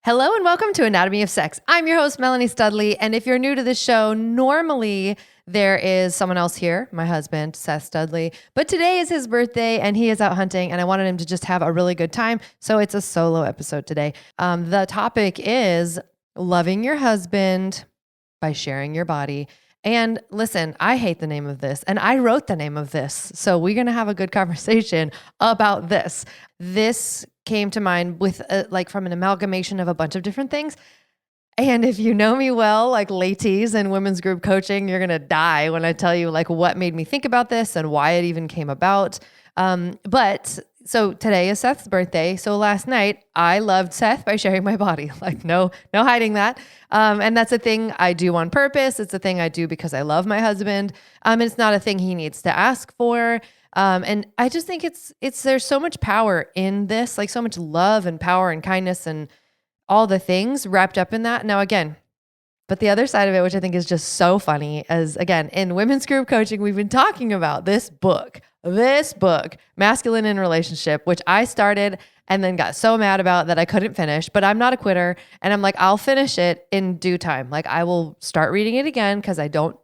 Hello and welcome to Anatomy of Sex. I'm your host, Melanie Studley. And if you're new to the show, normally there is someone else here, my husband, Seth Studley. But today is his birthday and he is out hunting and I wanted him to just have a really good time. So it's a solo episode today. The topic is loving your husband by sharing your body. And listen, I hate the name of this and I wrote the name of this. So we're going to have a good conversation about this. This came to mind with from an amalgamation of a bunch of different things. And if you know me well, like ladies and women's group coaching, you're going to die when I tell you like what made me think about this and why it even came about. But so today is Seth's birthday. So last night I loved Seth by sharing my body, like no hiding that. And that's a thing I do on purpose. It's a thing I do because I love my husband. And it's not a thing he needs to ask for. And I just think there's so much power in this, like so much love and power and kindness and all the things wrapped up in that. Now, again, but the other side of it, which I think is just so funny, is again, in women's group coaching, we've been talking about this book, Masculine in Relationship, which I started and then got so mad about that I couldn't finish, but I'm not a quitter. And I'm like, I'll finish it in due time. Like I will start reading it again because I don't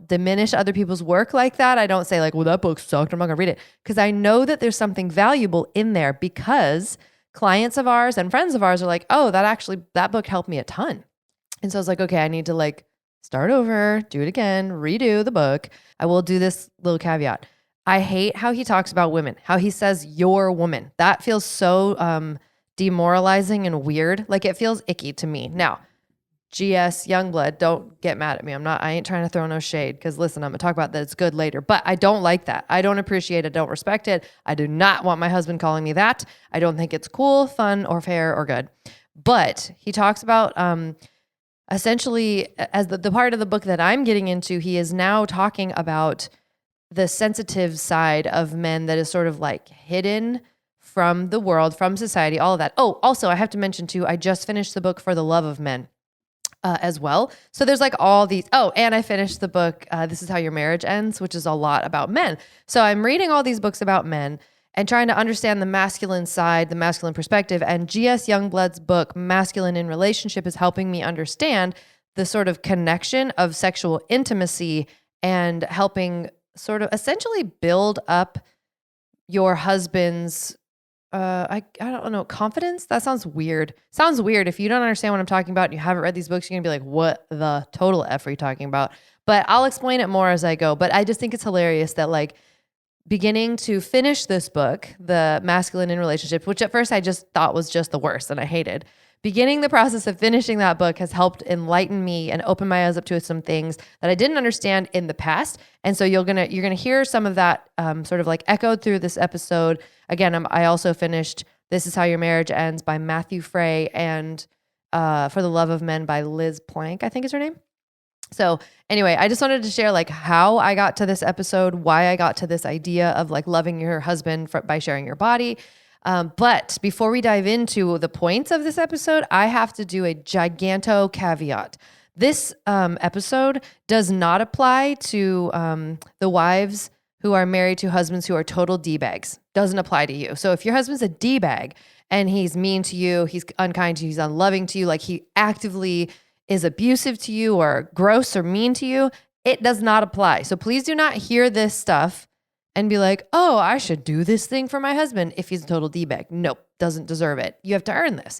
diminish other people's work like that. I don't say like, well, that book sucked, I'm not gonna read it. Because I know that there's something valuable in there because clients of ours and friends of ours are like, oh, that book helped me a ton. And so I was like, okay, I need to like start over, do it again, redo the book. I will do this little caveat. I hate how he talks about women, how he says your woman. That feels so demoralizing and weird. Like it feels icky to me. Now, GS Youngblood, don't get mad at me. I ain't trying to throw no shade because listen, I'm gonna talk about that. It's good later, but I don't like that. I don't appreciate it. Don't respect it. I do not want my husband calling me that. I don't think it's cool, fun, or fair or good. But he talks about essentially as the part of the book that I'm getting into, he is now talking about the sensitive side of men that is sort of like hidden from the world, from society, all of that. Oh, also I have to mention too, I just finished the book For the Love of Men. As well. So there's like all these, and I finished the book, This Is How Your Marriage Ends, which is a lot about men. So I'm reading all these books about men and trying to understand the masculine side, the masculine perspective. And G.S. Youngblood's book, Masculine in Relationship, is helping me understand the sort of connection of sexual intimacy and helping sort of essentially build up your husband's I don't know, confidence? That sounds weird. Sounds weird. If you don't understand what I'm talking about and you haven't read these books, you're going to be like, what the total F are you talking about? But I'll explain it more as I go. But I just think it's hilarious that like beginning to finish this book, The Masculine in Relationship, which at first I just thought was just the worst and I hated. Beginning the process of finishing that book has helped enlighten me and open my eyes up to some things that I didn't understand in the past. And so you're gonna hear some of that sort of like echoed through this episode. Again, I also finished This Is How Your Marriage Ends by Matthew Frey and For the Love of Men by Liz Plank, I think is her name. So anyway, I just wanted to share like how I got to this episode, why I got to this idea of like loving your husband by sharing your body. But before we dive into the points of this episode, I have to do a giganto caveat. This episode does not apply to the wives who are married to husbands who are total D-bags. Doesn't apply to you. So if your husband's a D-bag and he's mean to you, he's unkind to you, he's unloving to you, like he actively is abusive to you or gross or mean to you, it does not apply. So please do not hear this stuff and be like, oh, I should do this thing for my husband if he's a total D-bag. Nope, doesn't deserve it. You have to earn this.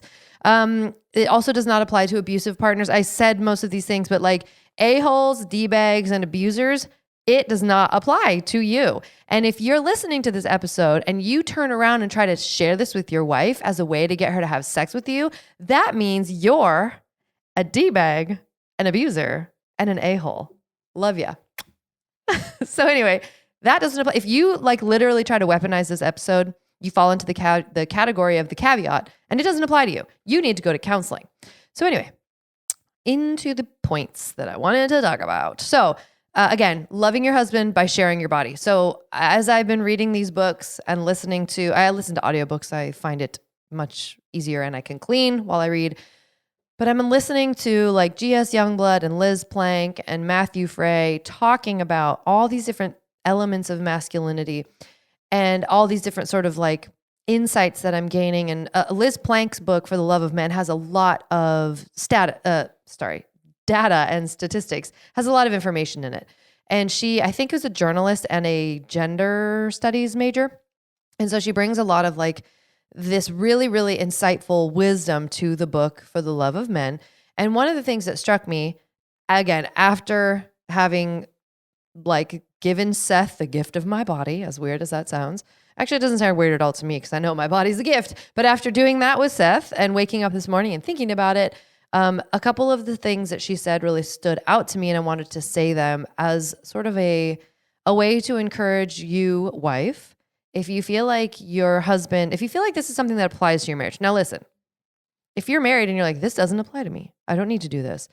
It also does not apply to abusive partners. I said most of these things, but like a-holes, D-bags, and abusers, it does not apply to you. And if you're listening to this episode and you turn around and try to share this with your wife as a way to get her to have sex with you, that means you're a D-bag, an abuser, and an a-hole. Love ya. So anyway, that doesn't apply. If you like literally try to weaponize this episode, you fall into the category of the caveat and it doesn't apply to you. You need to go to counseling. So anyway, into the points that I wanted to talk about. So again, loving your husband by sharing your body. So as I've been reading these books and I listen to audiobooks, I find it much easier and I can clean while I read. But I've been listening to like G.S. Youngblood and Liz Plank and Matthew Frey talking about all these different elements of masculinity and all these different sort of like insights that I'm gaining. And Liz Plank's book, For the Love of Men, has a lot of data and statistics, has a lot of information in it. And she, I think, is a journalist and a gender studies major. And so she brings a lot of like this really, really insightful wisdom to the book, For the Love of Men. And one of the things that struck me, again, after having like given Seth the gift of my body, as weird as that sounds. Actually, it doesn't sound weird at all to me because I know my body's a gift. But after doing that with Seth and waking up this morning and thinking about it, a couple of the things that she said really stood out to me, and I wanted to say them as sort of a way to encourage you, wife, if you feel like your husband, if you feel like this is something that applies to your marriage. Now, listen, if you're married and you're like, this doesn't apply to me, I don't need to do this.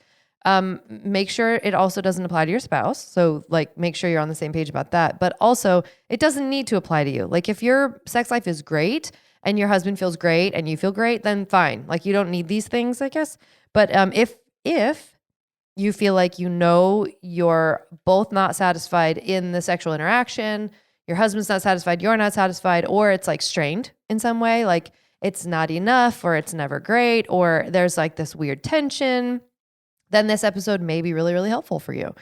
Make sure it also doesn't apply to your spouse. So like, make sure you're on the same page about that. But also, it doesn't need to apply to you. Like if your sex life is great and your husband feels great and you feel great, then fine. Like you don't need these things, I guess. But if you feel like you're both not satisfied in the sexual interaction, your husband's not satisfied, you're not satisfied, or it's like strained in some way, like it's not enough, or it's never great, or there's like this weird tension, then this episode may be really, really helpful for you.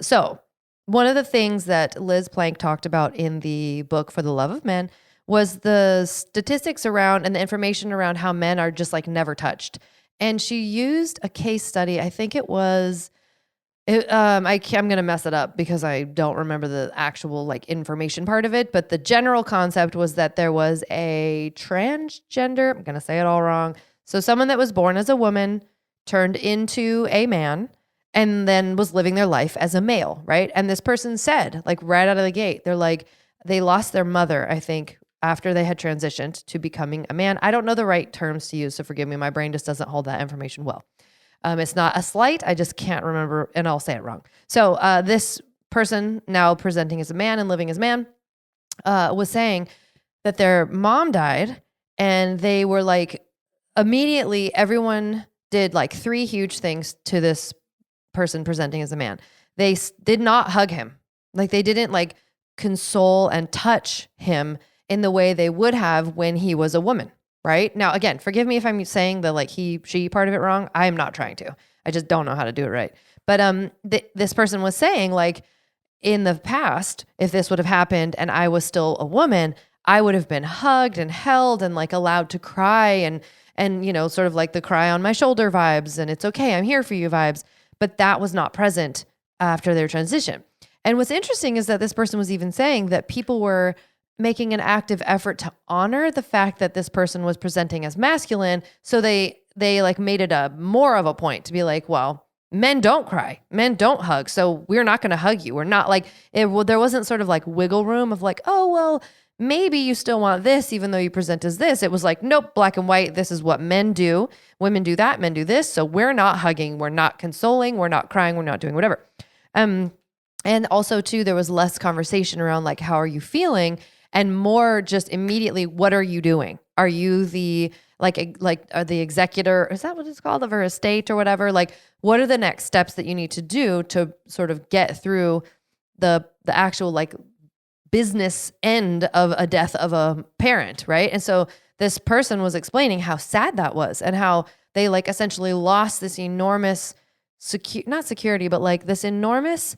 So one of the things that Liz Plank talked about in the book For the Love of Men was the statistics around and the information around how men are just like never touched. And she used a case study. I think it was, I'm going to mess it up because I don't remember the actual like information part of it, but the general concept was that there was a transgender, I'm going to say it all wrong. So someone that was born as a woman turned into a man and then was living their life as a male, right? And this person said, like right out of the gate, they're like, they lost their mother, I think, after they had transitioned to becoming a man. I don't know the right terms to use, so forgive me. My brain just doesn't hold that information well. It's not a slight. I just can't remember, and I'll say it wrong. So this person, now presenting as a man and living as man, was saying that their mom died, and they were like, immediately everyone did like 3 huge things to this person presenting as a man. They did not hug him. Like they didn't like console and touch him in the way they would have when he was a woman, right? Now, again, forgive me if I'm saying the like he, she part of it wrong. I am not trying to. I just don't know how to do it right. But this person was saying like in the past, if this would have happened and I was still a woman, I would have been hugged and held and like allowed to cry and you know, sort of like the cry on my shoulder vibes and it's okay, I'm here for you vibes. But that was not present after their transition. And what's interesting is that this person was even saying that people were making an active effort to honor the fact that this person was presenting as masculine. So they like made it a more of a point to be like, well, men don't cry, men don't hug. So we're not going to hug you. We're not like, there wasn't sort of like wiggle room of like, oh, well, maybe you still want this, even though you present as this. It was like, nope, black and white. This is what men do. Women do that. Men do this. So we're not hugging. We're not consoling. We're not crying. We're not doing whatever. And also too, there was less conversation around like, how are you feeling? And more just immediately, what are you doing? Are you the the executor? Is that what it's called, of her estate or whatever? Like, what are the next steps that you need to do to sort of get through the actual like business end of a death of a parent, right? And so this person was explaining how sad that was and how they like essentially lost this enormous not security, but like this enormous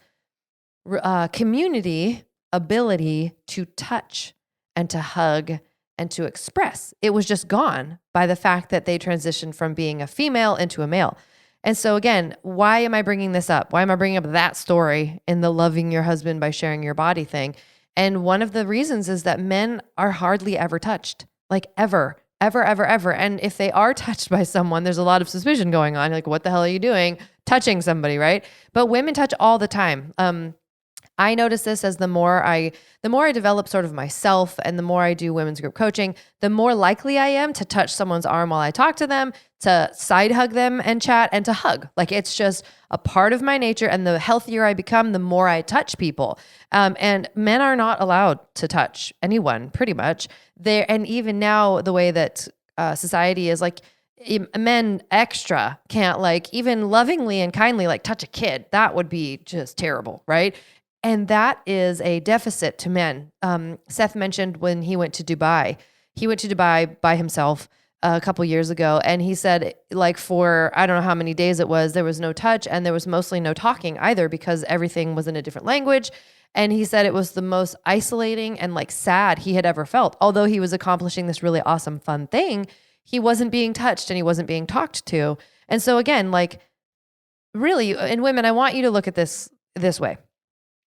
community ability to touch and to hug and to express. It was just gone by the fact that they transitioned from being a female into a male. And so again, why am I bringing this up? Why am I bringing up that story in the loving your husband by sharing your body thing? And one of the reasons is that men are hardly ever touched, like ever. And if they are touched by someone, there's a lot of suspicion going on. Like, what the hell are you doing touching somebody, right? But women touch all the time. I notice this as the more I develop sort of myself and the more I do women's group coaching, the more likely I am to touch someone's arm while I talk to them, to side hug them and chat, and to hug. Like, it's just a part of my nature. And the healthier I become, the more I touch people. And men are not allowed to touch anyone pretty much. And even now, the way that society is, like, men extra can't like even lovingly and kindly like touch a kid. That would be just terrible, right? And that is a deficit to men. Seth mentioned when he went to Dubai, He went to Dubai by himself a couple years ago. And he said, like, for I don't know how many days it was, there was no touch and there was mostly no talking either because everything was in a different language. And he said it was the most isolating and like sad he had ever felt. Although he was accomplishing this really awesome, fun thing, he wasn't being touched and he wasn't being talked to. And so again, like really, and women, I want you to look at this way.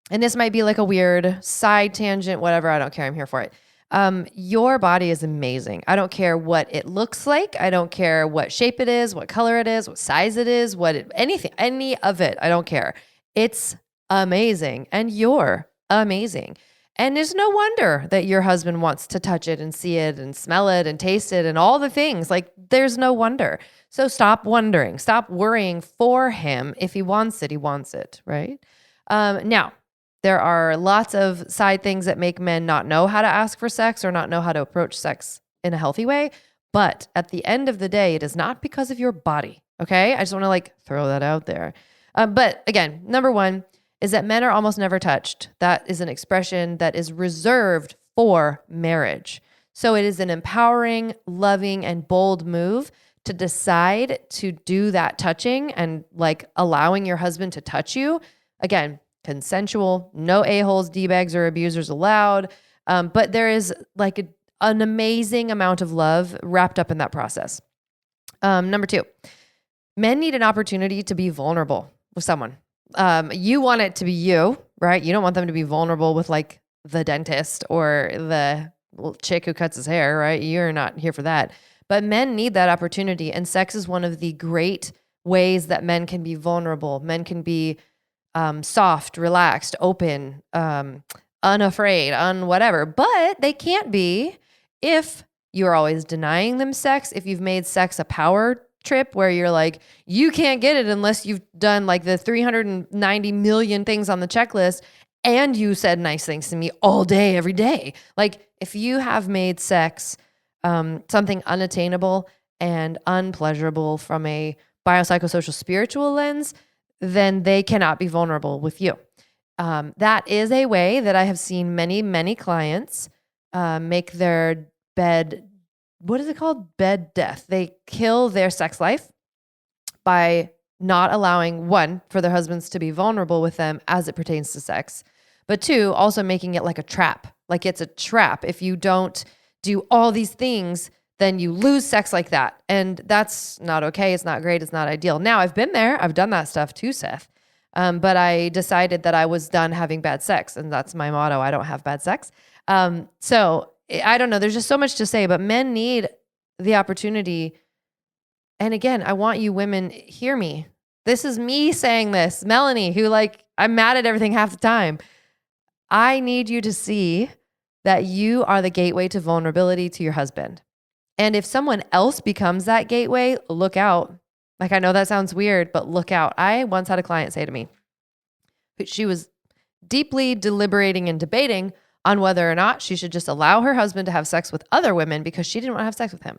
And this might be like a weird side tangent, whatever. I don't care. I'm here for it. Your body is amazing. I don't care what it looks like. I don't care what shape it is, what color it is, what size it is, anything, any of it. I don't care. It's amazing. And you're amazing. And it's no wonder that your husband wants to touch it and see it and smell it and taste it and all the things. Like there's no wonder. So stop wondering, stop worrying for him. If he wants it, right? Now, there are lots of side things that make men not know how to ask for sex or not know how to approach sex in a healthy way. But at the end of the day, it is not because of your body. Okay. I just want to like throw that out there. But again, number one is that men are almost never touched. That is an expression that is reserved for marriage. So it is an empowering, loving, and bold move to decide to do that touching and like allowing your husband to touch you. Again, consensual, no a-holes, D-bags, or abusers allowed. But there is like an amazing amount of love wrapped up in that process. Number two, men need an opportunity to be vulnerable with someone. You want it to be you, right? You don't want them to be vulnerable with like the dentist or the chick who cuts his hair, right? You're not here for that. But men need that opportunity. And sex is one of the great ways that men can be vulnerable. Men can be soft, relaxed, open, unafraid, whatever. But they can't be if you're always denying them sex, if you've made sex a power trip where you're like, you can't get it unless you've done like the 390 million things on the checklist and you said nice things to me all day, every day. Like if you have made sex something unattainable and unpleasurable from a biopsychosocial spiritual lens, then they cannot be vulnerable with you. That is a way that I have seen many, many clients make their bed, what is it called? Bed death. They kill their sex life by not allowing, one, for their husbands to be vulnerable with them as it pertains to sex, but two, also making it like a trap. Like it's a trap. If you don't do all these things, then you lose sex like that. And that's not okay. It's not great. It's not ideal. Now, I've been there. I've done that stuff too, Seth. But I decided that I was done having bad sex. And that's my motto. I don't have bad sex. So I don't know. There's just so much to say. But men need the opportunity. And again, I want you women, hear me. This is me saying this. Melanie, who like, I'm mad at everything half the time. I need you to see that you are the gateway to vulnerability to your husband. And if someone else becomes that gateway, look out. Like, I know that sounds weird, but look out. I once had a client say to me, she was deeply deliberating and debating on whether or not she should just allow her husband to have sex with other women because she didn't want to have sex with him.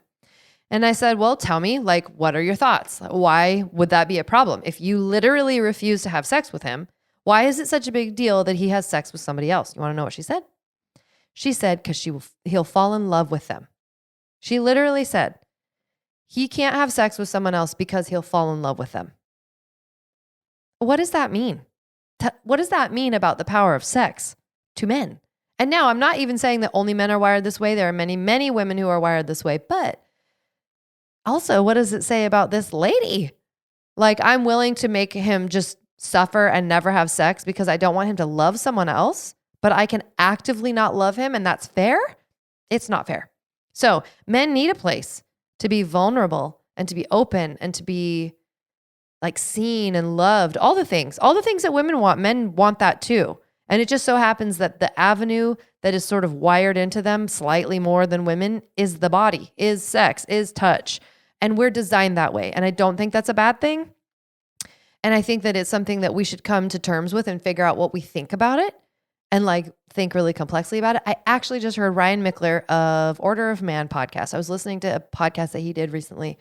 And I said, well, tell me, like, what are your thoughts? Why would that be a problem? If you literally refuse to have sex with him, why is it such a big deal that he has sex with somebody else? You want to know what she said? She said, because he'll fall in love with them. She literally said, he can't have sex with someone else because he'll fall in love with them. What does that mean? What does that mean about the power of sex to men? And now I'm not even saying that only men are wired this way. There are many, many women who are wired this way. But also, what does it say about this lady? Like, I'm willing to make him just suffer and never have sex because I don't want him to love someone else, but I can actively not love him, and that's fair? It's not fair. So men need a place to be vulnerable and to be open and to be like seen and loved, all the things that women want, men want that too. And it just so happens that the avenue that is sort of wired into them slightly more than women is the body, is sex, is touch. And we're designed that way. And I don't think that's a bad thing. And I think that it's something that we should come to terms with and figure out what we think about it and like think really complexly about it. I actually just heard Ryan Mickler of Order of Man podcast. I was listening to a podcast that he did recently.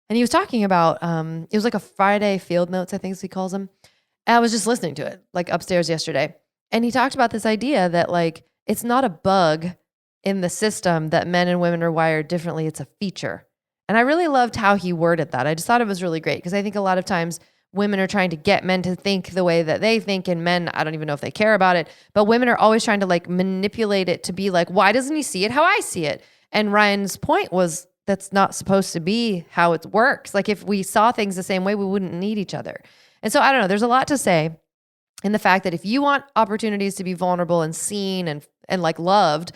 And he was talking about, it was like a Friday field notes, I think he calls them. And I was just listening to it like upstairs yesterday. And he talked about this idea that like, it's not a bug in the system that men and women are wired differently. It's a feature. And I really loved how he worded that. I just thought it was really great because I think a lot of times women are trying to get men to think the way that they think, and men, I don't even know if they care about it, but women are always trying to like manipulate it to be like, why doesn't he see it how I see it? And Ryan's point was that's not supposed to be how it works. Like if we saw things the same way, we wouldn't need each other. And so I don't know, there's a lot to say in the fact that if you want opportunities to be vulnerable and seen and like loved,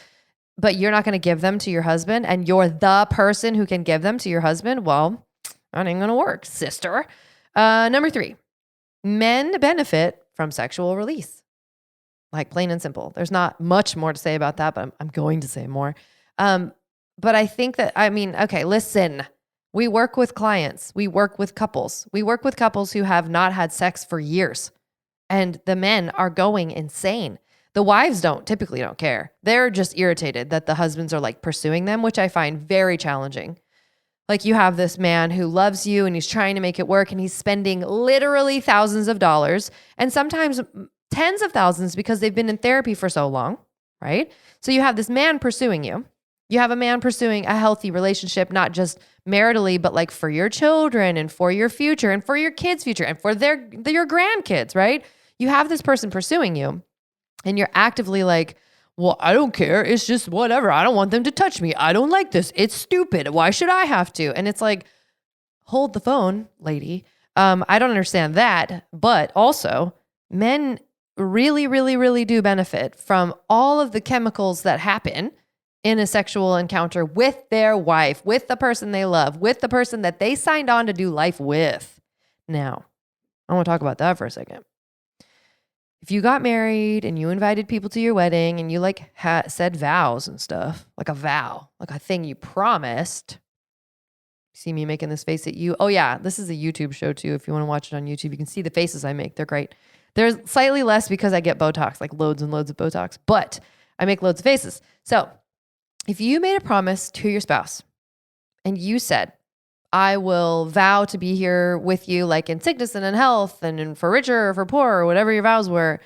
but you're not going to give them to your husband and you're the person who can give them to your husband, well, that ain't going to work, sister. Number 3, men benefit from sexual release. Like plain and simple. There's not much more to say about that, but I'm going to say more. But I think that, okay, listen, we work with clients. We work with couples. We work with couples who have not had sex for years. And the men are going insane. The wives typically don't care. They're just irritated that the husbands are like pursuing them, which I find very challenging. Like you have this man who loves you and he's trying to make it work and he's spending literally thousands of dollars and sometimes tens of thousands because they've been in therapy for so long, right? So you have this man pursuing you. You have a man pursuing a healthy relationship, not just maritally, but like for your children and for your future and for your kids' future and for your grandkids, right? You have this person pursuing you and you're actively like, well, I don't care. It's just whatever. I don't want them to touch me. I don't like this. It's stupid. Why should I have to? And it's like, hold the phone, lady. I don't understand that. But also, men really, really, really do benefit from all of the chemicals that happen in a sexual encounter with their wife, with the person they love, with the person that they signed on to do life with. Now, I want to talk about that for a second. If you got married and you invited people to your wedding and you like said vows and stuff, like a vow, like a thing you promised. See me making this face at you? Oh yeah, this is a YouTube show too. If you want to watch it on YouTube, you can see the faces I make. They're great. There's slightly less because I get Botox, like loads and loads of Botox, but I make loads of faces. So if you made a promise to your spouse and you said, I will vow to be here with you like in sickness and in health and for richer or for poor or whatever your vows were,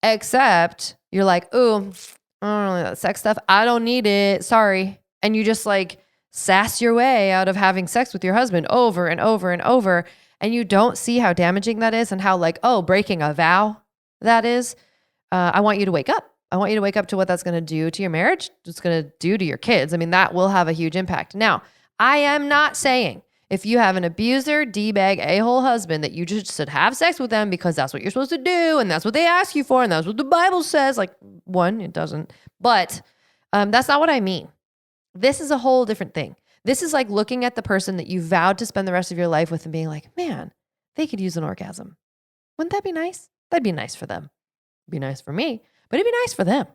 except you're like, ooh, I don't really that sex stuff. I don't need it. Sorry. And you just like sass your way out of having sex with your husband over and over and over. And you don't see how damaging that is and how like, breaking a vow that is. I want you to wake up. I want you to wake up to what that's going to do to your marriage. It's going to do to your kids. I mean, that will have a huge impact. Now, I am not saying if you have an abuser, D-bag, a-hole husband that you just should have sex with them because that's what you're supposed to do and that's what they ask you for and that's what the Bible says. Like, one, it doesn't. But that's not what I mean. This is a whole different thing. This is like looking at the person that you vowed to spend the rest of your life with and being like, man, they could use an orgasm. Wouldn't that be nice? That'd be nice for them. It'd be nice for me, but it'd be nice for them.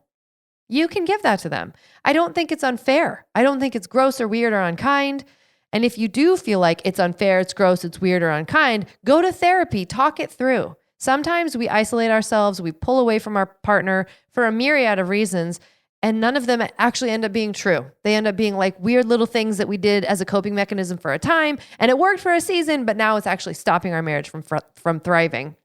You can give that to them. I don't think it's unfair. I don't think it's gross or weird or unkind. And if you do feel like it's unfair, it's gross, it's weird or unkind, go to therapy, talk it through. Sometimes we isolate ourselves, we pull away from our partner for a myriad of reasons, and none of them actually end up being true. They end up being like weird little things that we did as a coping mechanism for a time, and it worked for a season, but now it's actually stopping our marriage from thriving.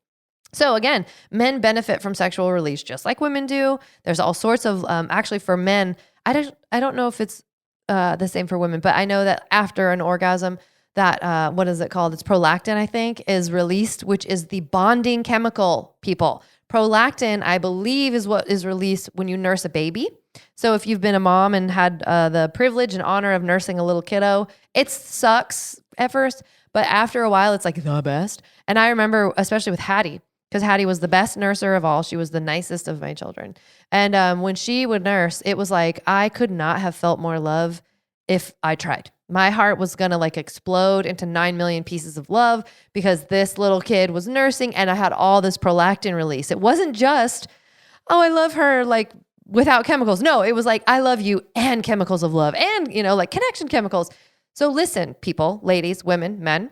So again, men benefit from sexual release just like women do. There's all sorts of, actually for men, I don't know if it's the same for women, but I know that after an orgasm that, what is it called? It's prolactin, I think, is released, which is the bonding chemical, people. Prolactin, I believe, is what is released when you nurse a baby. So if you've been a mom and had the privilege and honor of nursing a little kiddo, it sucks at first, but after a while, it's like the best. And I remember, especially with Hattie, because Hattie was the best nurser of all. She was the nicest of my children. And when she would nurse, it was like, I could not have felt more love if I tried. My heart was going to like explode into 9 million pieces of love because this little kid was nursing and I had all this prolactin release. It wasn't just, oh, I love her like without chemicals. No, it was like, I love you and chemicals of love and, like connection chemicals. So listen, people, ladies, women, men,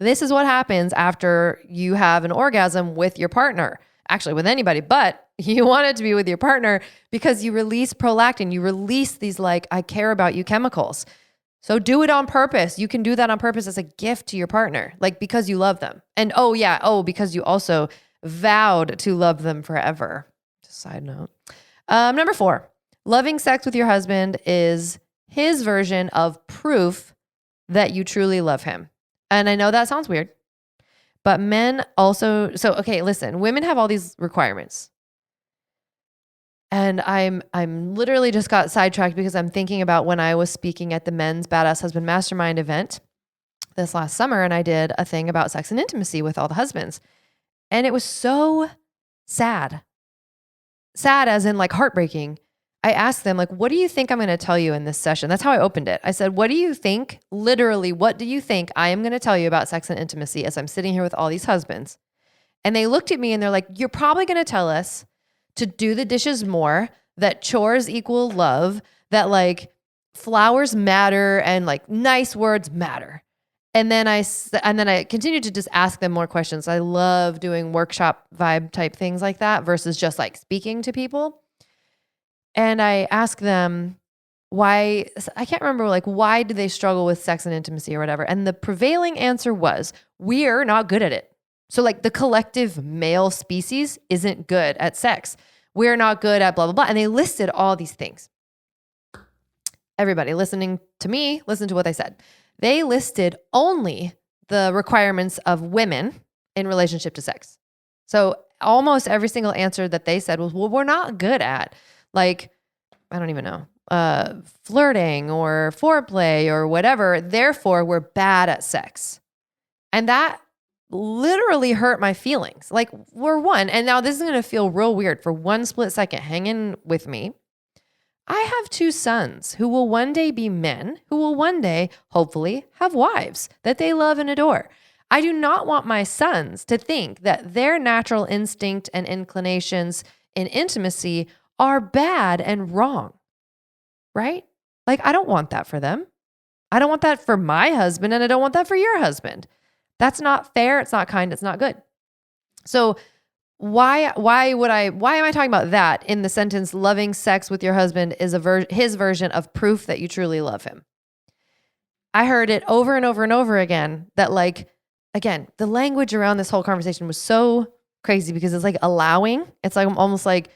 this is what happens after you have an orgasm with your partner, actually with anybody, but you want it to be with your partner because you release prolactin. You release these like, I care about you chemicals. So do it on purpose. You can do that on purpose as a gift to your partner, like because you love them. And because you also vowed to love them forever. Just side note. Number 4, Loving sex with your husband is his version of proof that you truly love him. And I know that sounds weird, but men also, okay, listen, women have all these requirements. And I'm literally just got sidetracked because I'm thinking about when I was speaking at the Men's Badass Husband Mastermind event this last summer, and I did a thing about sex and intimacy with all the husbands. And it was so sad. Sad as in like heartbreaking. I asked them, like, what do you think I'm going to tell you in this session? That's how I opened it. I said, what do you think, literally, what do you think I am going to tell you about sex and intimacy as I'm sitting here with all these husbands? And they looked at me and they're like, you're probably going to tell us to do the dishes more, that chores equal love, that like flowers matter and like nice words matter. And then I continued to just ask them more questions. I love doing workshop vibe type things like that versus just like speaking to people. And I asked them why, I can't remember, like, why do they struggle with sex and intimacy or whatever? And the prevailing answer was, we're not good at it. So like the collective male species isn't good at sex. We're not good at blah, blah, blah. And they listed all these things. Everybody listening to me, listen to what they said. They listed only the requirements of women in relationship to sex. So almost every single answer that they said was, well, we're not good at, like, I don't even know, flirting or foreplay or whatever. Therefore, we're bad at sex. And that literally hurt my feelings. Like, we're one. And now this is going to feel real weird for one split second. Hang in with me. I have 2 sons who will one day be men, who will one day, hopefully, have wives that they love and adore. I do not want my sons to think that their natural instinct and inclinations in intimacy are bad and wrong, right? Like, I don't want that for them. I don't want that for my husband, and I don't want that for your husband. That's not fair. It's not kind. It's not good. So why am I talking about that in the sentence, loving sex with your husband is his version of proof that you truly love him? I heard it over and over and over again that, like, again, the language around this whole conversation was so crazy because it's like allowing. It's like almost like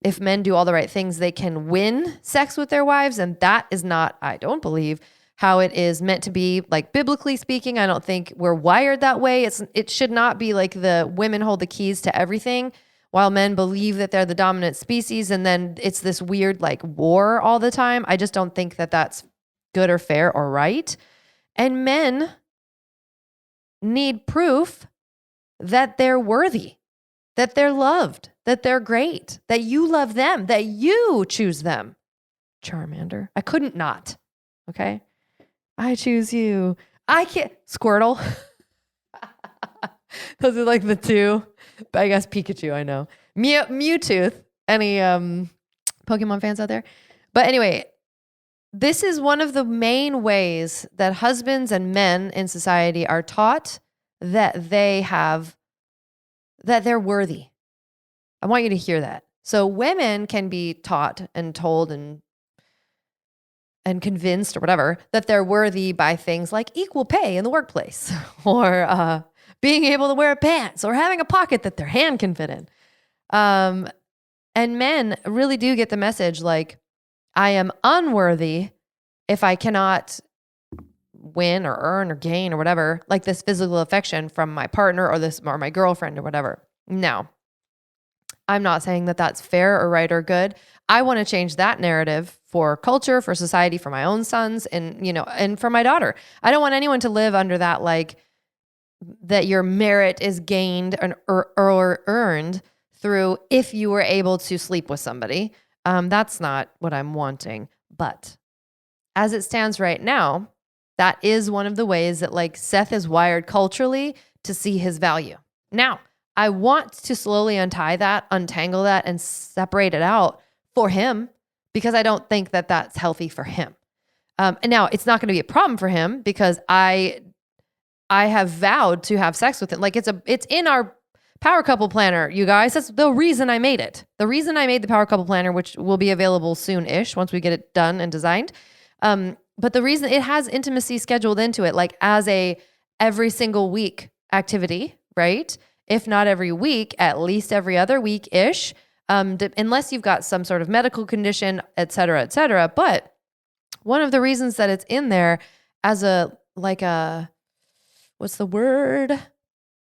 if men do all the right things, they can win sex with their wives. And that is not, I don't believe, how it is meant to be. Like, biblically speaking, I don't think we're wired that way. It should not be like the women hold the keys to everything while men believe that they're the dominant species. And then it's this weird like war all the time. I just don't think that that's good or fair or right. And men need proof that they're worthy, that they're loved, that they're great, that you love them, that you choose them. Charmander. I couldn't not. Okay. I choose you. I can't. Squirtle. Those are like the 2. But I guess Pikachu, I know. Mewtwo. Any Pokemon fans out there? But anyway, this is one of the main ways that husbands and men in society are taught that they're worthy. I want you to hear that. So women can be taught and told and convinced or whatever that they're worthy by things like equal pay in the workplace or being able to wear pants or having a pocket that their hand can fit in. And men really do get the message like, I am unworthy if I cannot win or earn or gain or whatever, like this physical affection from my partner or my girlfriend or whatever. Now, I'm not saying that that's fair or right or good. I want to change that narrative for culture, for society, for my own sons, and for my daughter. I don't want anyone to live under that, like, that your merit is gained or earned through if you were able to sleep with somebody. That's not what I'm wanting. But as it stands right now, that is one of the ways that, like, Seth is wired culturally to see his value. Now, I want to slowly untangle that, and separate it out for him because I don't think that that's healthy for him. And now it's not going to be a problem for him because I have vowed to have sex with him. Like, it's in our Power Couple Planner, you guys. That's the reason I made it. The reason I made the Power Couple Planner, which will be available soon-ish once we get it done and designed. But the reason it has intimacy scheduled into it, like as a every single week activity, right? If not every week, at least every other week-ish. unless you've got some sort of medical condition, et cetera, et cetera. But one of the reasons that it's in there as what's the word?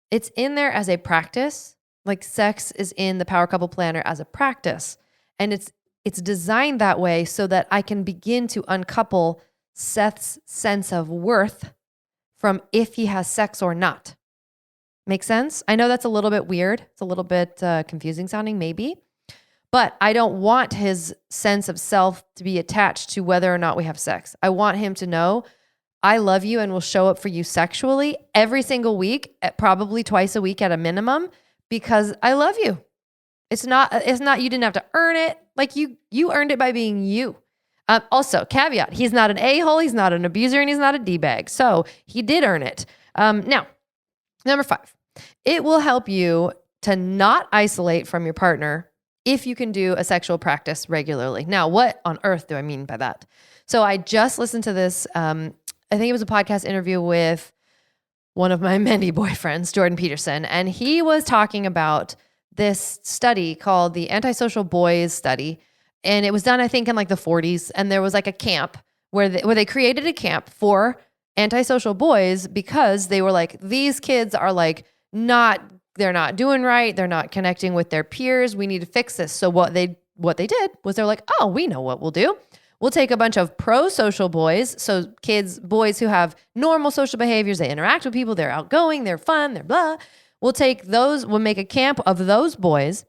It's in there as a practice. Like sex is in the Power Couple Planner as a practice. And it's designed that way so that I can begin to uncouple Seth's sense of worth from if he has sex or not. Make sense? I know that's a little bit weird. It's a little bit confusing sounding maybe, but I don't want his sense of self to be attached to whether or not we have sex. I want him to know I love you and will show up for you sexually every single week, probably twice a week at a minimum, because I love you. It's not, you didn't have to earn it. Like you earned it by being you. Also, caveat, he's not an a-hole, he's not an abuser, and he's not a D-bag. So he did earn it. Now, number 5, it will help you to not isolate from your partner if you can do a sexual practice regularly. Now, what on earth do I mean by that? So I just listened to this, I think it was a podcast interview with one of my many boyfriends, Jordan Peterson, and he was talking about this study called the Antisocial Boys Study. And it was done, I think, in like the 40s. And there was like a camp where they created a camp for antisocial boys because they were like, these kids are like they're not doing right. They're not connecting with their peers. We need to fix this. So what they did was they're like, oh, we know what we'll do. We'll take a bunch of pro-social boys. So boys who have normal social behaviors. They interact with people. They're outgoing. They're fun. They're blah. We'll make a camp of those boys.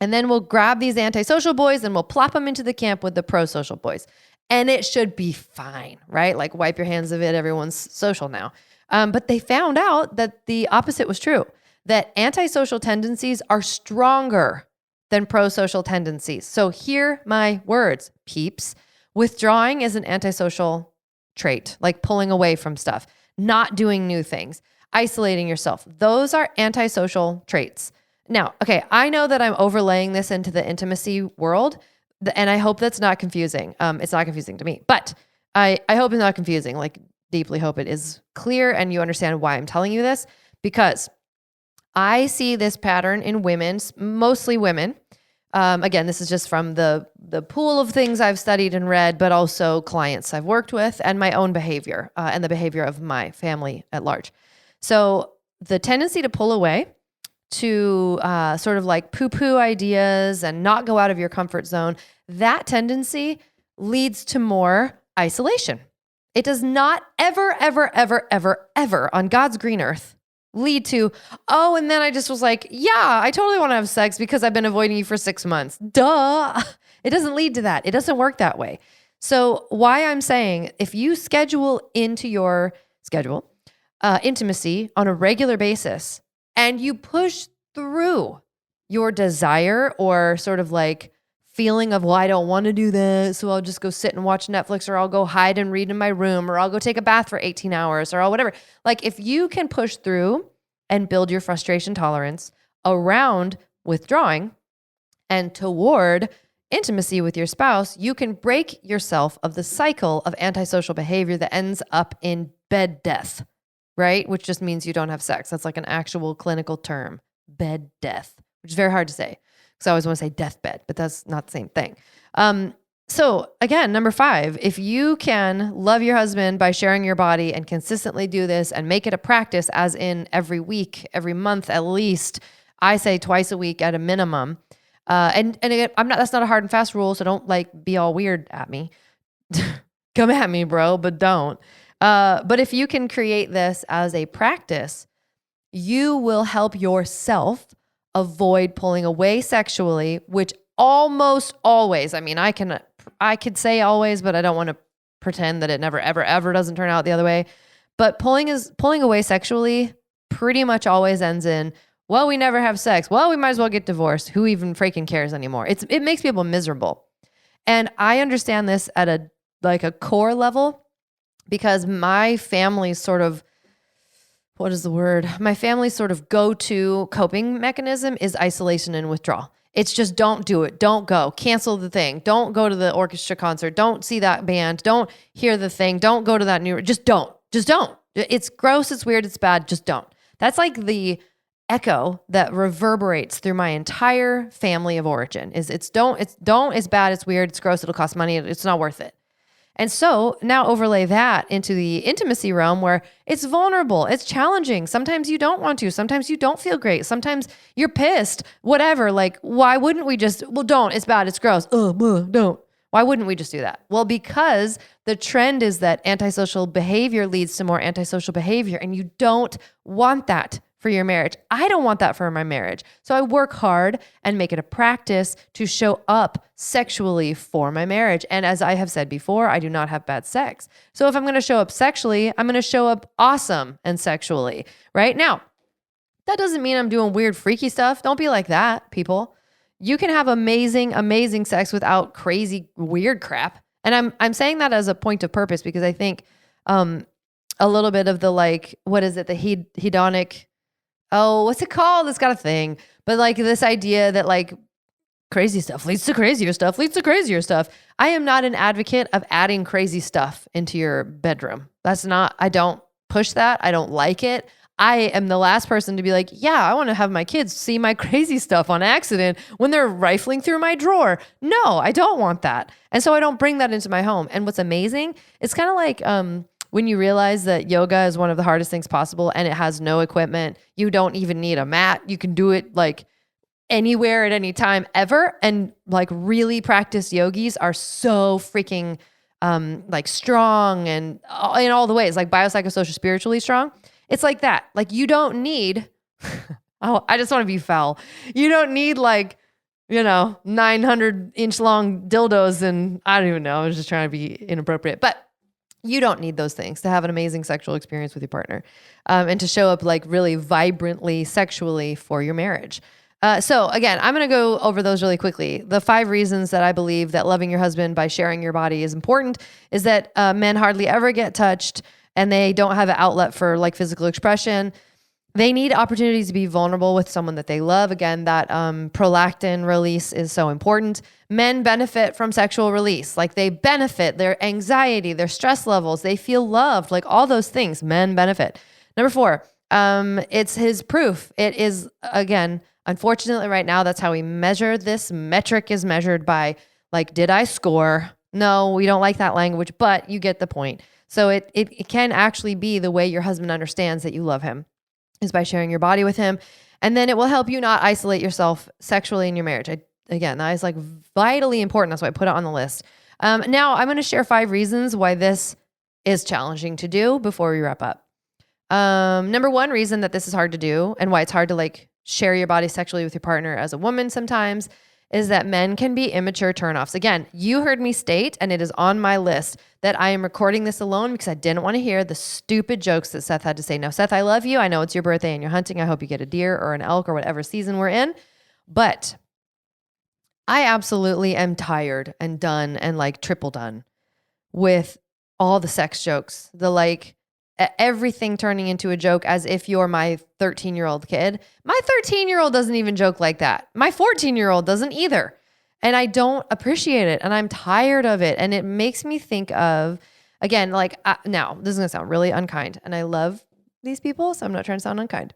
And then we'll grab these antisocial boys and we'll plop them into the camp with the pro-social boys. And it should be fine, right? Like wipe your hands of it. Everyone's social now. But they found out that the opposite was true, that antisocial tendencies are stronger than pro-social tendencies. So hear my words, peeps. Withdrawing is an antisocial trait, like pulling away from stuff, not doing new things, isolating yourself. Those are antisocial traits. Now, okay, I know that I'm overlaying this into the intimacy world, and I hope that's not confusing. It's not confusing to me, but I hope it's not confusing, like deeply hope it is clear and you understand why I'm telling you this, because I see this pattern in women, mostly women. Again, this is just from the pool of things I've studied and read, but also clients I've worked with and my own behavior and the behavior of my family at large. So the tendency to pull away, to sort of like poo-poo ideas and not go out of your comfort zone, that tendency leads to more isolation. It does not ever, ever, ever, ever, ever on God's green earth lead to, oh, and then I just was like, yeah, I totally want to have sex because I've been avoiding you for 6 months. Duh. It doesn't lead to that. It doesn't work that way. So why I'm saying, if you schedule into your schedule intimacy on a regular basis and you push through your desire or sort of like feeling of, well, I don't want to do this, so I'll just go sit and watch Netflix, or I'll go hide and read in my room, or I'll go take a bath for 18 hours or whatever. Like if you can push through and build your frustration tolerance around withdrawing and toward intimacy with your spouse, you can break yourself of the cycle of antisocial behavior that ends up in bed death, right? Which just means you don't have sex. That's like an actual clinical term, bed death, which is very hard to say. Because I always want to say deathbed, but that's not the same thing. So again, number 5, if you can love your husband by sharing your body and consistently do this and make it a practice, as in every week, every month at least, I say twice a week at a minimum. And again, that's not a hard and fast rule, so don't like be all weird at me. Come at me, bro, but don't. But if you can create this as a practice, you will help yourself avoid pulling away sexually, which almost always, I mean, I could say always, but I don't want to pretend that it never, ever, ever doesn't turn out the other way. But pulling away sexually pretty much always ends in, well, we never have sex. Well, we might as well get divorced. Who even freaking cares anymore? It makes people miserable. And I understand this at a core level because my family's sort of, my family's sort of go-to coping mechanism is isolation and withdrawal. It's just don't do it. Don't go. Cancel the thing. Don't go to the orchestra concert. Don't see that band. Don't hear the thing. Don't go to that just don't. Just don't. It's gross. It's weird. It's bad. Just don't. That's like the echo that reverberates through my entire family of origin is it's bad, it's weird, it's gross, it'll cost money, it's not worth it. And so now overlay that into the intimacy realm where it's vulnerable, it's challenging. Sometimes you don't want to, sometimes you don't feel great, sometimes you're pissed, whatever. Like, why wouldn't we just, well, don't, it's bad, it's gross. Don't. Why wouldn't we just do that? Well, because the trend is that antisocial behavior leads to more antisocial behavior, and you don't want that for your marriage. I don't want that for my marriage. So I work hard and make it a practice to show up sexually for my marriage. And as I have said before, I do not have bad sex. So if I'm going to show up sexually, I'm going to show up awesome and sexually. Right now, that doesn't mean I'm doing weird, freaky stuff. Don't be like that, people. You can have amazing, amazing sex without crazy, weird crap. And I'm saying that as a point of purpose because I think a little bit of the like, what is it? The hedonic, what's it called? It's got a thing. But like this idea that like crazy stuff leads to crazier stuff, leads to crazier stuff. I am not an advocate of adding crazy stuff into your bedroom. I don't push that. I don't like it. I am the last person to be like, yeah, I want to have my kids see my crazy stuff on accident when they're rifling through my drawer. No, I don't want that. And so I don't bring that into my home. And what's amazing, it's kind of like when you realize that yoga is one of the hardest things possible and it has no equipment. You don't even need a mat. You can do it like anywhere at any time ever. And like really practiced yogis are so freaking like strong and in all the ways, like biopsychosocial spiritually strong. It's like that. Like you don't need, I just want to be foul. You don't need like, 900-inch long dildos and I don't even know. I was just trying to be inappropriate. But you don't need those things to have an amazing sexual experience with your partner and to show up like really vibrantly sexually for your marriage. So again, I'm going to go over those really quickly. The 5 reasons that I believe that loving your husband by sharing your body is important is that men hardly ever get touched and they don't have an outlet for like physical expression. They need opportunities to be vulnerable with someone that they love. Again, that prolactin release is so important. Men benefit from sexual release. Like they benefit their anxiety, their stress levels. They feel loved, like all those things. Men benefit. Number 4, it's his proof. It is, again, unfortunately right now, that's how we measure this. Metric is measured by like, did I score? No, we don't like that language, but you get the point. So it can actually be the way your husband understands that you love him is by sharing your body with him. And then it will help you not isolate yourself sexually in your marriage. Again, that is like vitally important. That's why I put it on the list. Now I'm going to share 5 reasons why this is challenging to do before we wrap up. Number 1 reason that this is hard to do and why it's hard to like share your body sexually with your partner as a woman sometimes is that men can be immature turnoffs. Again, you heard me state, and it is on my list, that I am recording this alone because I didn't want to hear the stupid jokes that Seth had to say. Now, Seth, I love you. I know it's your birthday and you're hunting. I hope you get a deer or an elk or whatever season we're in. But I absolutely am tired and done and like triple done with all the sex jokes, the like everything turning into a joke as if you're my 13-year-old kid. My 13-year-old doesn't even joke like that. My 14-year-old doesn't either. And I don't appreciate it. And I'm tired of it. And it makes me think of, again, like now this is going to sound really unkind. And I love these people, so I'm not trying to sound unkind.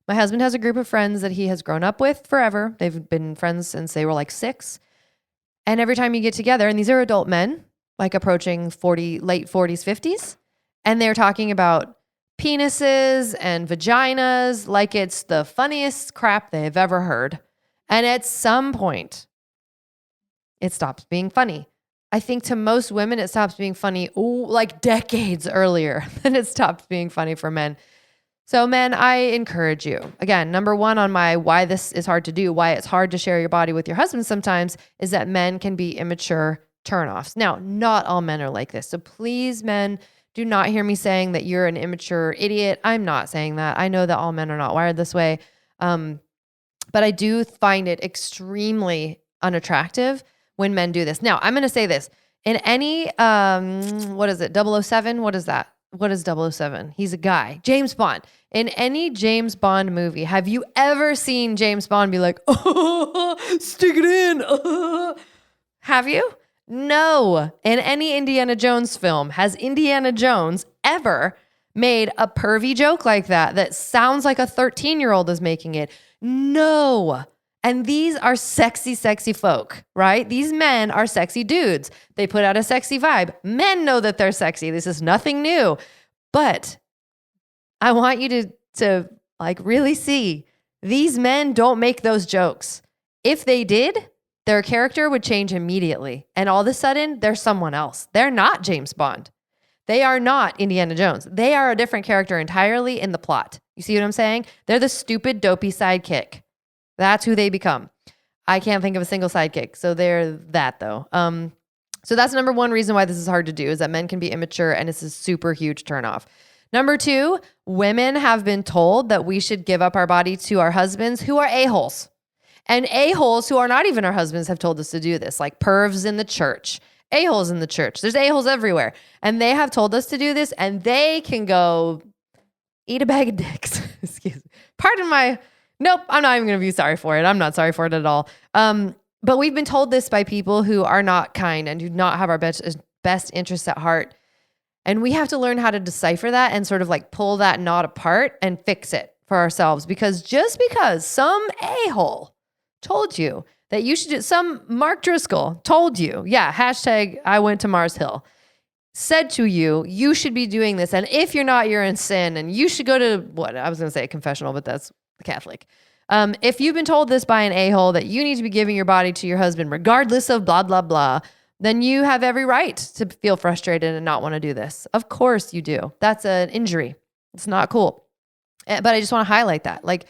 My husband has a group of friends that he has grown up with forever. They've been friends since they were like 6. And every time you get together, and these are adult men, like approaching 40, late 40s, 50s, and they're talking about penises and vaginas like it's the funniest crap they've ever heard. And at some point, it stops being funny. I think to most women, it stops being funny like decades earlier than it stopped being funny for men. So men, I encourage you. Again, number 1 on my why this is hard to do, why it's hard to share your body with your husband sometimes is that men can be immature turnoffs. Now, not all men are like this. So please, men, do not hear me saying that you're an immature idiot. I'm not saying that. I know that all men are not wired this way. But I do find it extremely unattractive when men do this. Now, I'm going to say this. In any, what is it, 007? What is that? What is 007? He's a guy. James Bond. In any James Bond movie, have you ever seen James Bond be like, oh, stick it in? Have you? No. In any Indiana Jones film, has Indiana Jones ever made a pervy joke like that sounds like a 13-year-old is making it. No. And these are sexy, sexy folk, right? These men are sexy dudes. They put out a sexy vibe. Men know that they're sexy. This is nothing new. But I want you to like really see these men don't make those jokes. If they did, their character would change immediately. And all of a sudden, they're someone else. They're not James Bond. They are not Indiana Jones. They are a different character entirely in the plot. You see what I'm saying? They're the stupid, dopey sidekick. That's who they become. I can't think of a single sidekick. So they're that though. So that's number one reason why this is hard to do, is that men can be immature and it's a super huge turnoff. Number two, women have been told that we should give up our body to our husbands who are a-holes. And a-holes who are not even our husbands have told us to do this, like pervs in the church, a-holes in the church. There's a-holes everywhere. And they have told us to do this, and they can go eat a bag of dicks. Excuse me. Pardon my... Nope, I'm not even going to be sorry for it. I'm not sorry for it at all. But we've been told this by people who are not kind and do not have our best interests at heart. And we have to learn how to decipher that and sort of like pull that knot apart and fix it for ourselves. Because just because some a-hole told you that you should do, some Mark Driscoll told you, yeah, hashtag I went to Mars Hill, said to you, you should be doing this. And if you're not, you're in sin. And you should go to, what? I was going to say a confessional, but that's Catholic. If you've been told this by an a-hole that you need to be giving your body to your husband regardless of blah, blah, blah, then you have every right to feel frustrated and not want to do this. Of course you do. That's an injury. It's not cool. But I just want to highlight that. Like,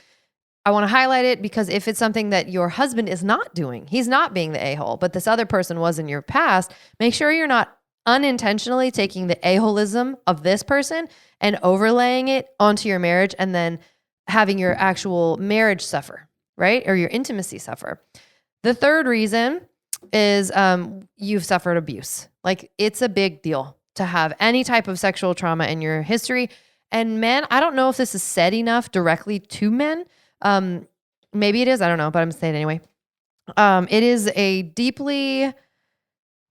I want to highlight it because if it's something that your husband is not doing, he's not being the a-hole, but this other person was in your past, make sure you're not unintentionally taking the a-holism of this person and overlaying it onto your marriage and then having your actual marriage suffer, right? Or your intimacy suffer. The third reason is you've suffered abuse. Like, it's a big deal to have any type of sexual trauma in your history. And men, I don't know if this is said enough directly to men. Maybe it is, I don't know, but I'm saying it anyway. It is a deeply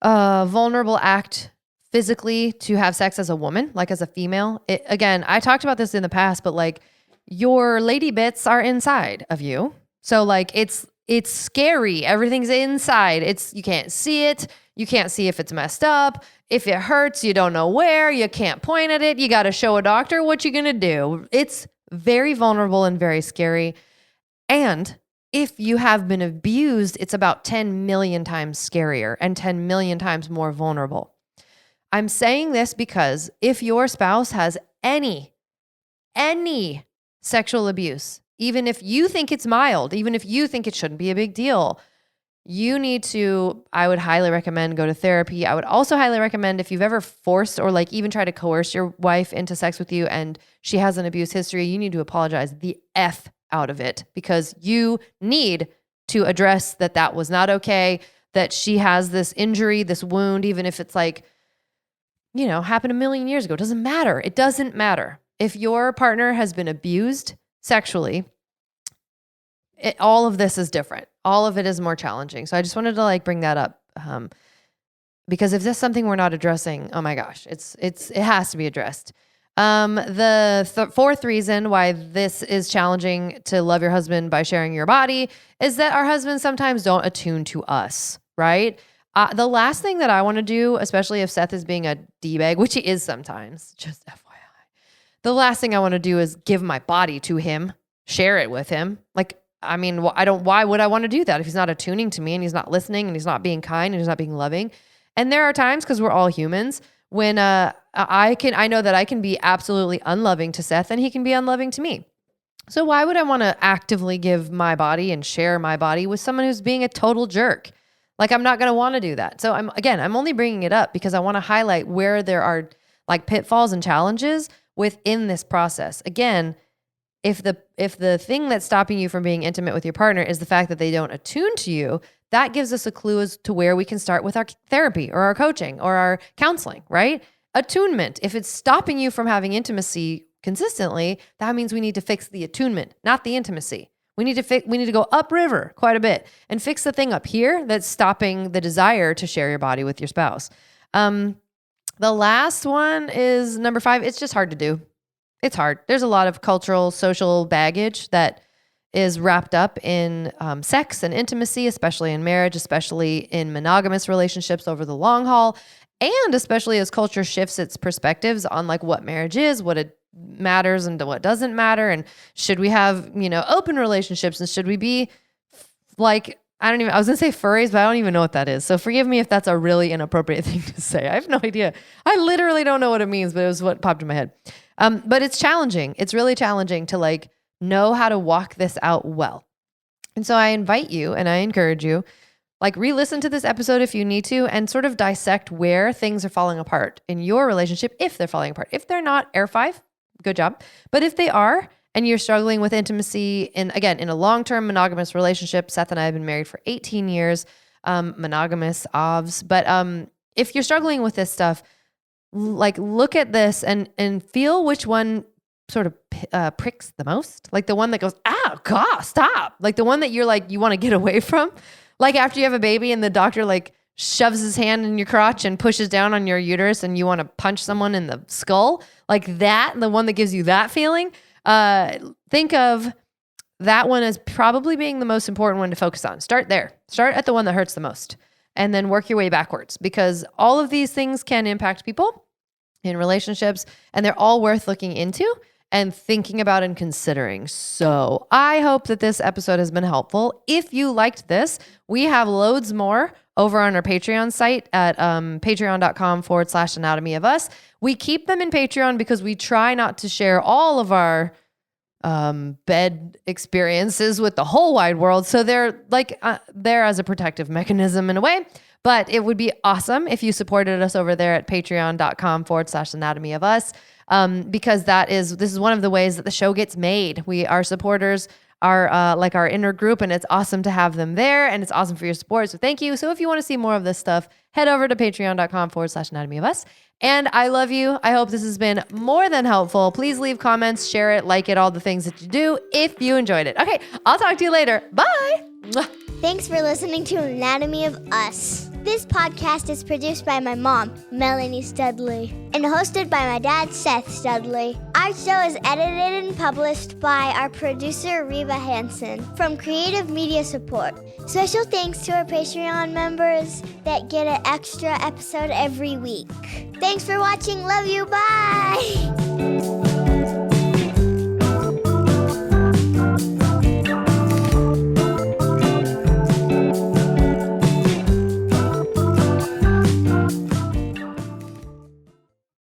vulnerable act physically to have sex as a woman, like as a female. Again, I talked about this in the past, but like, your lady bits are inside of you. So like it's scary. Everything's inside. You can't see it. You can't see if it's messed up. If it hurts, you don't know where. You can't point at it. You got to show a doctor. What you going to do? It's very vulnerable and very scary. And if you have been abused, it's about 10 million times scarier and 10 million times more vulnerable. I'm saying this because if your spouse has any sexual abuse, even if you think it's mild, even if you think it shouldn't be a big deal, you need to, I would highly recommend go to therapy. I would also highly recommend if you've ever forced or like even tried to coerce your wife into sex with you and she has an abuse history, you need to apologize the F out of it because you need to address that was not okay, that she has this injury, this wound, even if it's like, happened a million years ago. It doesn't matter. It doesn't matter. If your partner has been abused sexually, all of this is different. All of it is more challenging. So I just wanted to like bring that up because if this is something we're not addressing, oh my gosh, it has to be addressed. The fourth reason why this is challenging to love your husband by sharing your body is that our husbands sometimes don't attune to us, right? The last thing that I want to do, especially if Seth is being a D-bag, which he is sometimes, just FYI. The last thing I want to do is give my body to him, share it with him. Like, I mean, why would I want to do that if he's not attuning to me and he's not listening and he's not being kind and he's not being loving? And there are times, because we're all humans, when I know that I can be absolutely unloving to Seth and he can be unloving to me. So why would I want to actively give my body and share my body with someone who's being a total jerk? Like, I'm not going to want to do that. So I'm only bringing it up because I want to highlight where there are like pitfalls and challenges within this process. Again, if the thing that's stopping you from being intimate with your partner is the fact that they don't attune to you, that gives us a clue as to where we can start with our therapy or our coaching or our counseling, right? Attunement. If it's stopping you from having intimacy consistently, that means we need to fix the attunement, not the intimacy. We need to go upriver quite a bit and fix the thing up here that's stopping the desire to share your body with your spouse. The last one is number 5. It's just hard to do. it's hard. There's a lot of cultural, social baggage that is wrapped up in sex and intimacy, especially in marriage, especially in monogamous relationships over the long haul, and especially as culture shifts its perspectives on like what marriage is, what it matters and what doesn't matter, and should we have, open relationships, and should we be like, I was going to say furries, but I don't even know what that is. So forgive me if that's a really inappropriate thing to say. I have no idea. I literally don't know what it means, but it was what popped in my head. But it's challenging. It's really challenging to like know how to walk this out well. And so I invite you and I encourage you, like re-listen to this episode if you need to and sort of dissect where things are falling apart in your relationship, if they're falling apart. If they're not, Air 5, good job. But if they are, and you're struggling with intimacy in a long-term monogamous relationship, Seth and I have been married for 18 years, monogamous OVs. But if you're struggling with this stuff, like look at this and feel which one sort of pricks the most. Like the one that goes, God, stop. Like the one that you're like, you want to get away from. Like after you have a baby and the doctor like shoves his hand in your crotch and pushes down on your uterus and you want to punch someone in the skull. Like that, the one that gives you that feeling. Think of that one as probably being the most important one to focus on. Start there. Start at the one that hurts the most and then work your way backwards, because all of these things can impact people in relationships and they're all worth looking into and thinking about and considering. So I hope that this episode has been helpful. If you liked this, we have loads more over on our Patreon site at patreon.com/anatomy of us. We keep them in Patreon because we try not to share all of our bed experiences with the whole wide world. So they're like there as a protective mechanism in a way. But it would be awesome if you supported us over there at patreon.com/anatomy of us. Because this is one of the ways that the show gets made. Our supporters are like our inner group, and it's awesome to have them there, and it's awesome for your support. So thank you. So if you want to see more of this stuff, head over to patreon.com/anatomy of us. And I love you. I hope this has been more than helpful. Please leave comments, share it, like it, all the things that you do if you enjoyed it. Okay, I'll talk to you later. Bye. Thanks for listening to Anatomy of Us. This podcast is produced by my mom, Melanie Studley, and hosted by my dad, Seth Studley. Our show is edited and published by our producer, Reba Hansen, from Creative Media Support. Special thanks to our Patreon members that get an extra episode every week. Thanks for watching. Love you. Bye.